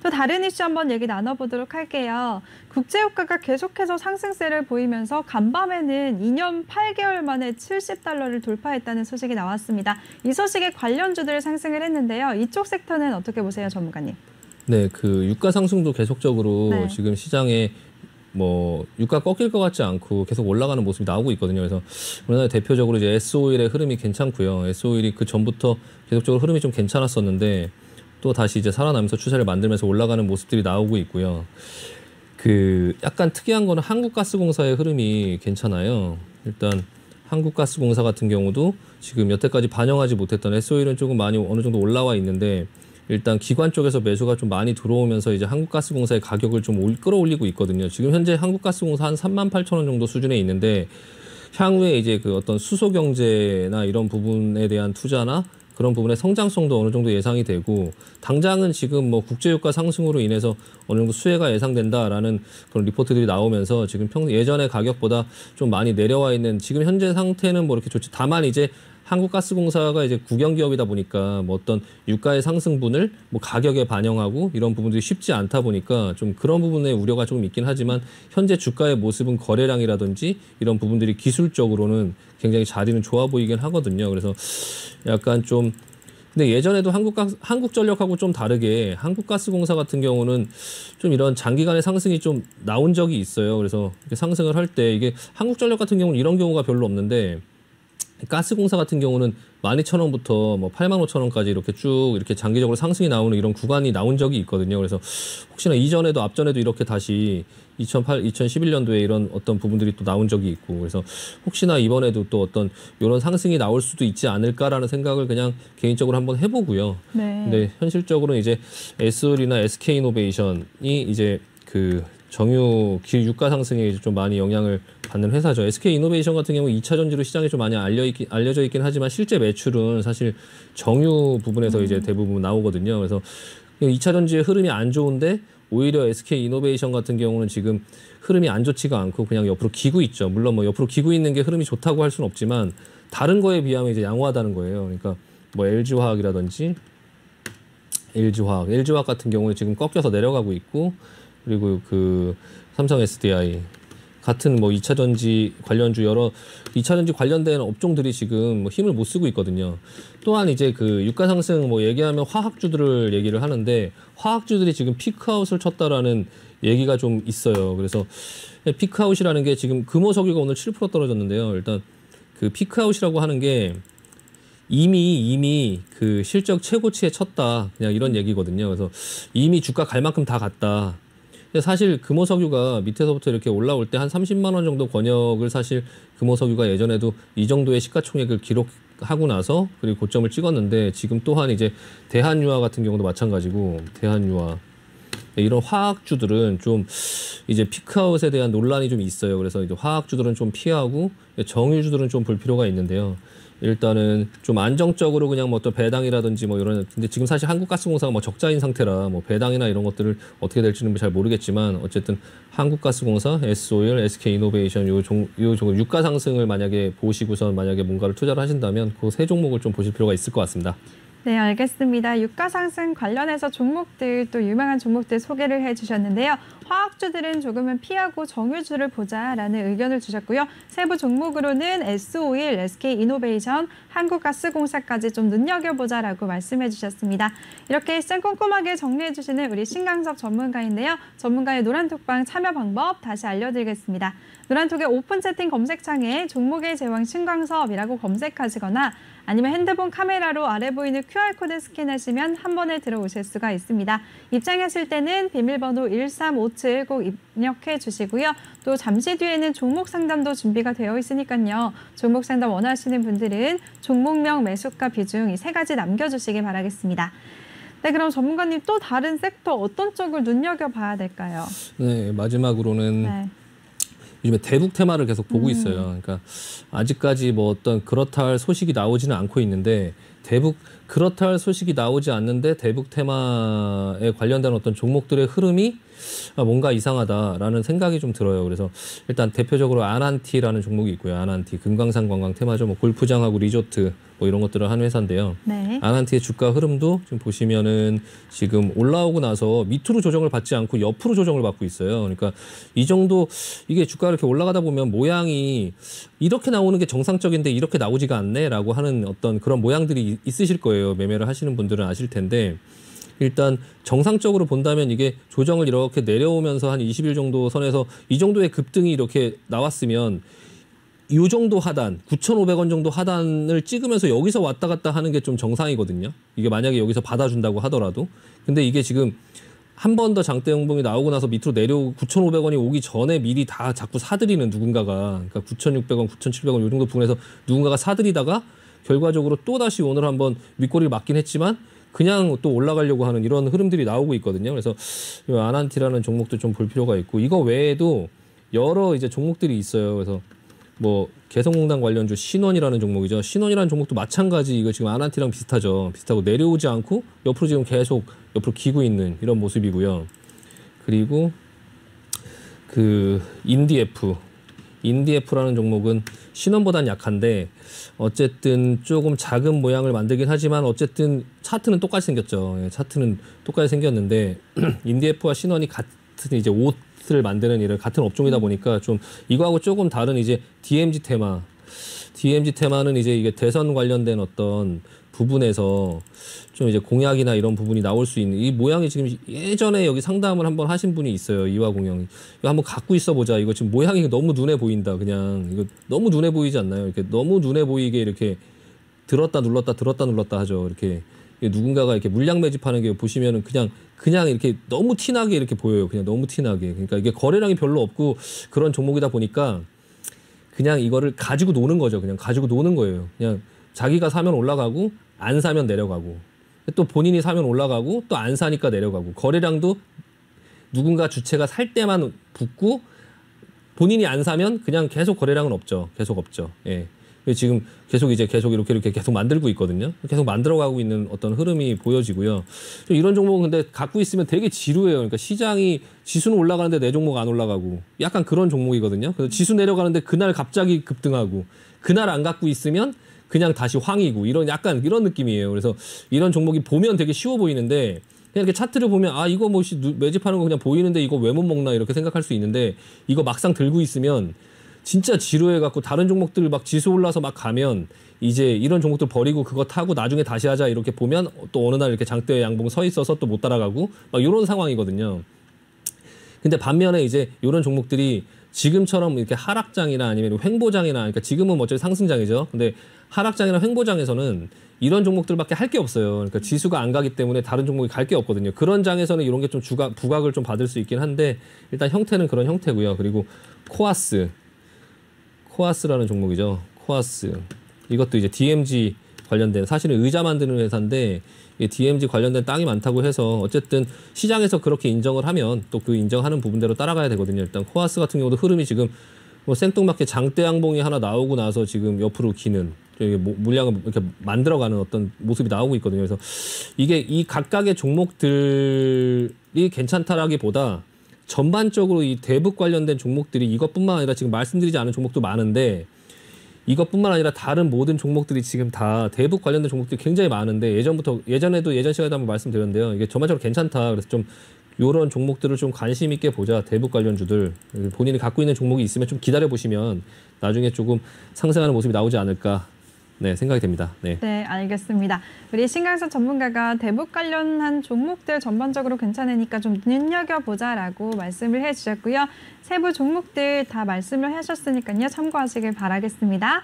또 다른 이슈 한번 얘기 나눠보도록 할게요. 국제유가가 계속해서 상승세를 보이면서 간밤에는 2년 8개월 만에 70달러를 돌파했다는 소식이 나왔습니다. 이 소식에 관련주들 상승을 했는데요. 이쪽 섹터는 어떻게 보세요, 전문가님? 네, 그 유가 상승도 계속적으로 네. 지금 시장에 뭐 유가 꺾일 것 같지 않고 계속 올라가는 모습이 나오고 있거든요. 그래서 우리나라 대표적으로 이제 S-오일의 흐름이 괜찮고요. S-오일이 그 전부터 계속적으로 흐름이 좀 괜찮았었는데 또 다시 이제 살아나면서 추세를 만들면서 올라가는 모습들이 나오고 있고요. 그 약간 특이한 거는 한국가스공사의 흐름이 괜찮아요. 일단 한국가스공사 같은 경우도 지금 여태까지 반영하지 못했던 S-오일은 조금 많이 어느 정도 올라와 있는데 일단 기관 쪽에서 매수가 좀 많이 들어오면서 이제 한국가스공사의 가격을 좀 끌어올리고 있거든요. 지금 현재 한국가스공사 한 38,000원 정도 수준에 있는데 향후에 이제 그 어떤 수소 경제나 이런 부분에 대한 투자나 그런 부분의 성장성도 어느 정도 예상이 되고 당장은 지금 뭐 국제유가 상승으로 인해서 어느 정도 수혜가 예상된다라는 그런 리포트들이 나오면서 지금 예전의 가격보다 좀 많이 내려와 있는 지금 현재 상태는 뭐 이렇게 좋지. 다만 이제 한국가스공사가 이제 국영기업이다 보니까 뭐 어떤 유가의 상승분을 뭐 가격에 반영하고 이런 부분들이 쉽지 않다 보니까 좀 그런 부분에 우려가 조금 있긴 하지만 현재 주가의 모습은 거래량이라든지 이런 부분들이 기술적으로는 굉장히 자리는 좋아 보이긴 하거든요. 그래서 약간 좀 근데 예전에도 한국전력하고 좀 다르게 한국가스공사 같은 경우는 좀 이런 장기간의 상승이 좀 나온 적이 있어요. 그래서 이렇게 상승을 할 때 이게 한국전력 같은 경우는 이런 경우가 별로 없는데 가스공사 같은 경우는 12,000원부터 뭐 85,000원까지 이렇게 쭉 이렇게 장기적으로 상승이 나오는 이런 구간이 나온 적이 있거든요. 그래서 혹시나 이전에도 앞전에도 이렇게 다시 2011년도에 이런 어떤 부분들이 또 나온 적이 있고 그래서 혹시나 이번에도 또 어떤 이런 상승이 나올 수도 있지 않을까라는 생각을 그냥 개인적으로 한번 해보고요. 네. 근데 현실적으로는 이제 S-오일이나 SK이노베이션이 이제 그 정유 유가 상승에 이제 좀 많이 영향을 받는 회사죠. SK이노베이션 같은 경우 2차 전지로 시장에 좀 많이 알려져 있긴 하지만 실제 매출은 사실 정유 부분에서 이제 대부분 나오거든요. 그래서 2차 전지의 흐름이 안 좋은데 오히려 SK이노베이션 같은 경우는 지금 흐름이 안 좋지가 않고 그냥 옆으로 기고 있죠. 물론 뭐 옆으로 기고 있는 게 흐름이 좋다고 할 수는 없지만 다른 거에 비하면 이제 양호하다는 거예요. 그러니까 뭐 LG화학이라든지 LG화학 같은 경우는 지금 꺾여서 내려가고 있고 그리고 그 삼성 SDI 같은 뭐 2차 전지 관련주 여러 2차 전지 관련된 업종들이 지금 뭐 힘을 못 쓰고 있거든요. 또한 이제 그 유가 상승 뭐 얘기하면 화학주들을 얘기를 하는데 화학주들이 지금 피크아웃을 쳤다라는 얘기가 좀 있어요. 그래서 피크아웃이라는 게 지금 금호석유가 오늘 7% 떨어졌는데요. 일단 그 피크아웃이라고 하는 게 이미 그 실적 최고치에 쳤다 그냥 이런 얘기거든요. 그래서 이미 주가 갈 만큼 다 갔다. 사실 금호석유가 밑에서부터 이렇게 올라올 때 한 30만 원 정도 권역을 사실 금호석유가 예전에도 이 정도의 시가총액을 기록하고 나서 그리고 고점을 찍었는데 지금 또한 이제 대한유화 같은 경우도 마찬가지고 대한유화 이런 화학주들은 좀 이제 피크아웃에 대한 논란이 좀 있어요. 그래서 이제 화학주들은 좀 피하고 정유주들은 좀 볼 필요가 있는데요. 일단은 좀 안정적으로 그냥 뭐 어떤 배당이라든지 뭐 이런 근데 지금 사실 한국가스공사가 뭐 적자인 상태라 뭐 배당이나 이런 것들을 어떻게 될지는 잘 모르겠지만 어쨌든 한국가스공사, S-오일, SK이노베이션 요 유가 상승을 만약에 보시고선 만약에 뭔가를 투자를 하신다면 그 세 종목을 좀 보실 필요가 있을 것 같습니다. 네, 알겠습니다. 유가 상승 관련해서 종목들 또 유명한 종목들 소개를 해주셨는데요. 화학주들은 조금은 피하고 정유주를 보자라는 의견을 주셨고요. 세부 종목으로는 S-오일, SK이노베이션, 한국가스공사까지 좀 눈여겨보자라고 말씀해 주셨습니다. 이렇게 시장 꼼꼼하게 정리해 주시는 우리 신강석 전문가인데요. 전문가의 노란톡방 참여 방법 다시 알려드리겠습니다. 노란톡의 오픈 채팅 검색창에 종목의 제왕 신강섭이라고 검색하시거나 아니면 핸드폰 카메라로 아래 보이는 QR코드 스캔하시면 한 번에 들어오실 수가 있습니다. 입장하실 때는 비밀번호 1357 꼭 입력해 주시고요. 또 잠시 뒤에는 종목 상담도 준비가 되어 있으니까요. 종목 상담 원하시는 분들은 종목명, 매수가, 비중 이 세 가지 남겨주시기 바라겠습니다. 네, 그럼 전문가님 또 다른 섹터 어떤 쪽을 눈여겨봐야 될까요? 네, 마지막으로는 네. 요즘에 대북 테마를 계속 보고 있어요. 그러니까 아직까지 뭐 어떤 그렇다 할 소식이 나오지는 않고 있는데 대북 그렇다 할 소식이 나오지 않는데 대북 테마에 관련된 어떤 종목들의 흐름이 뭔가 이상하다라는 생각이 좀 들어요. 그래서 일단 대표적으로 아난티라는 종목이 있고요. 아난티 금강산 관광 테마죠. 뭐 골프장하고 리조트 뭐 이런 것들을 하는 회사인데요. 네. 아난티의 주가 흐름도 지금 보시면은 지금 올라오고 나서 밑으로 조정을 받지 않고 옆으로 조정을 받고 있어요. 그러니까 이 정도 이게 주가가 이렇게 올라가다 보면 모양이 이렇게 나오는 게 정상적인데 이렇게 나오지가 않네라고 하는 어떤 그런 모양들이 있으실 거예요. 매매를 하시는 분들은 아실 텐데 일단 정상적으로 본다면 이게 조정을 이렇게 내려오면서 한 20일 정도 선에서 이 정도의 급등이 이렇게 나왔으면 이 정도 하단, 9,500원 정도 하단을 찍으면서 여기서 왔다 갔다 하는 게 좀 정상이거든요. 이게 만약에 여기서 받아준다고 하더라도. 근데 이게 지금 한 번 더 장대 양봉이 나오고 나서 밑으로 내려오고 9,500원이 오기 전에 미리 다 자꾸 사들이는 누군가가, 그러니까 9,600원, 9,700원 이 정도 부분에서 누군가가 사들이다가 결과적으로 또 다시 오늘 한번 윗꼬리를 맞긴 했지만 그냥 또 올라가려고 하는 이런 흐름들이 나오고 있거든요. 그래서 이 아난티라는 종목도 좀 볼 필요가 있고 이거 외에도 여러 이제 종목들이 있어요. 그래서 뭐 개성공단 관련주 신원이라는 종목이죠. 신원이라는 종목도 마찬가지 이거 지금 아난티랑 비슷하죠. 비슷하고 내려오지 않고 옆으로 지금 계속 옆으로 기고 있는 이런 모습이고요. 그리고 그 인디에프라는 종목은 신원보단 약한데 어쨌든 조금 작은 모양을 만들긴 하지만 어쨌든 차트는 똑같이 생겼죠. 예, 차트는 똑같이 생겼는데 인디에프와 신원이 같은 이제 옷을 만드는 이런 같은 업종이다 보니까 좀 이거하고 조금 다른 이제 DMZ 테마는 이제 이게 대선 관련된 어떤 부분에서 좀 이제 공약이나 이런 부분이 나올 수 있는 이 모양이 지금 예전에 여기 상담을 한번 하신 분이 있어요. 이화공영. 이거 한번 갖고 있어 보자. 이거 지금 모양이 너무 눈에 보인다. 그냥 이거 너무 눈에 보이지 않나요? 이렇게 너무 눈에 보이게 이렇게 들었다 눌렀다 하죠. 이렇게 누군가가 이렇게 물량 매집하는 게 보시면은 그냥 이렇게 너무 티나게 이렇게 보여요. 그냥 너무 티나게. 그러니까 이게 거래량이 별로 없고 그런 종목이다 보니까 그냥 이거를 가지고 노는 거죠. 그냥 가지고 노는 거예요. 그냥 자기가 사면 올라가고 안 사면 내려가고 또 본인이 사면 올라가고 또 안 사니까 내려가고 거래량도 누군가 주체가 살 때만 붙고 본인이 안 사면 그냥 계속 거래량은 없죠. 계속 없죠. 예. 지금 계속 이렇게 계속 만들고 있거든요. 계속 만들어가고 있는 어떤 흐름이 보여지고요. 이런 종목은 근데 갖고 있으면 되게 지루해요. 그러니까 시장이 지수는 올라가는데 내 종목 안 올라가고 약간 그런 종목이거든요. 그래서 지수 내려가는데 그날 갑자기 급등하고 그날 안 갖고 있으면 그냥 다시 황이고 이런 약간 이런 느낌이에요. 그래서 이런 종목이 보면 되게 쉬워 보이는데 그냥 이렇게 차트를 보면 아 이거 뭐 매집하는 거 그냥 보이는데 이거 왜 못 먹나 이렇게 생각할 수 있는데 이거 막상 들고 있으면 진짜 지루해갖고 다른 종목들 막 지수 올라서 막 가면 이제 이런 종목들 버리고 그거 타고 나중에 다시 하자 이렇게 보면 또 어느 날 이렇게 장대 양봉 서 있어서 또 못 따라가고 막 이런 상황이거든요. 근데 반면에 이제 이런 종목들이 지금처럼 이렇게 하락장이나 아니면 횡보장이나 그러니까 지금은 어차피 상승장이죠. 근데 하락장이나 횡보장에서는 이런 종목들밖에 할 게 없어요. 그러니까 지수가 안 가기 때문에 다른 종목이 갈 게 없거든요. 그런 장에서는 이런 게 좀 부각을 좀 받을 수 있긴 한데 일단 형태는 그런 형태고요. 그리고 코아스라는 종목이죠. 코아스. 이것도 이제 DMZ 관련된 사실은 의자 만드는 회사인데 DMZ 관련된 땅이 많다고 해서 어쨌든 시장에서 그렇게 인정을 하면 또 그 인정하는 부분대로 따라가야 되거든요. 일단 코아스 같은 경우도 흐름이 지금 뭐 생뚱맞게 장대 양봉이 하나 나오고 나서 지금 옆으로 기는 물량을 이렇게 만들어가는 어떤 모습이 나오고 있거든요. 그래서 이게 이 각각의 종목들이 괜찮다라기보다 전반적으로 이 대북 관련된 종목들이 이것뿐만 아니라 지금 말씀드리지 않은 종목도 많은데 이것뿐만 아니라 다른 모든 종목들이 지금 다 대북 관련된 종목들이 굉장히 많은데 예전에도 예전 시간에 한번 말씀드렸는데요. 이게 전반적으로 괜찮다. 그래서 좀 이런 종목들을 좀 관심 있게 보자. 대북 관련주들 본인이 갖고 있는 종목이 있으면 좀 기다려 보시면 나중에 조금 상승하는 모습이 나오지 않을까. 네, 생각이 됩니다. 네. 네, 알겠습니다. 우리 신강석 전문가가 대북 관련한 종목들 전반적으로 괜찮으니까 좀 눈여겨보자라고 말씀을 해주셨고요. 세부 종목들 다 말씀을 하셨으니까요. 참고하시길 바라겠습니다.